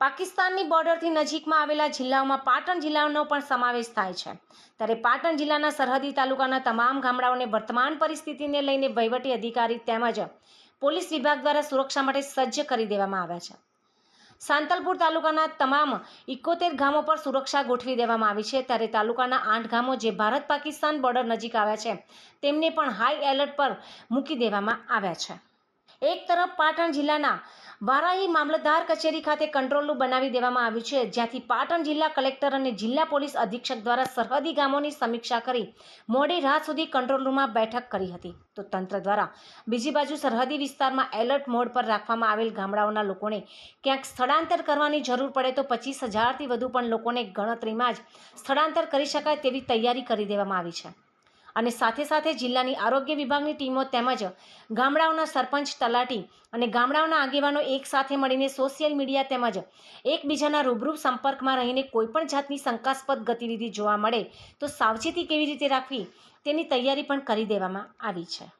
પાકિસ્તાનની બોર્ડરથી નજીકમાં આવેલા જિલ્લાઓમાં પાટણ જિલ્લાનો પણ સમાવેશ થાય છે। ત્યારે પાટણ જિલ્લાના સરહદી તાલુકાના તમામ ગામડાઓને વર્તમાન પરિસ્થિતિને લઈને વહીવટી અધિકારી તેમજ પોલીસ વિભાગ દ્વારા સુરક્ષા માટે સજ્જ કરી દેવામાં આવ્યા છે। સાંતલપુર તાલુકાના તમામ 71 ગામો પર સુરક્ષા ગોઠવી દેવામાં આવી છે। ત્યારે તાલુકાના 8 ગામો જે ભારત પાકિસ્તાન બોર્ડર નજીક આવ્યા છે તેમને પણ હાઈ એલર્ટ પર મૂકી દેવામાં આવ્યા છે। એક તરફ પાટણ જિલ્લાના વારાહી મામલતદાર કચેરી ખાતે કંટ્રોલ રૂમ બનાવી દેવામાં આવ્યું છે, જ્યાંથી પાટણ જિલ્લા કલેક્ટર અને જિલ્લા પોલીસ અધિક્ષક દ્વારા સરહદી ગામોની સમીક્ષા કરી મોડી રાત સુધી કંટ્રોલ રૂમમાં બેઠક કરી હતી। તો તંત્ર દ્વારા બીજી બાજુ સરહદી વિસ્તારમાં એલર્ટ મોડ પર રાખવામાં આવેલ ગામડાઓના લોકોને ક્યાંક સ્થળાંતર કરવાની જરૂર પડે તો 25,000થી વધુ પણ લોકોને ગણતરીમાં જ સ્થળાંતર કરી શકાય તેવી તૈયારી કરી દેવામાં આવી છે। અને સાથે સાથે જિલ્લાની આરોગ્ય વિભાગની ટીમો તેમજ ગામડાઓના સરપંચ તલાટી અને ગામડાઓના આગેવાનો એક સાથે મળીને સોશિયલ મીડિયા તેમજ એકબીજાના રૂબરૂ સંપર્કમાં રહીને કોઈપણ જાતની શંકાસ્પદ ગતિવિધિ જોવા મળે તો સાવચેતી કેવી રીતે રાખવી તેની તૈયારી પણ કરી દેવામાં આવી છે।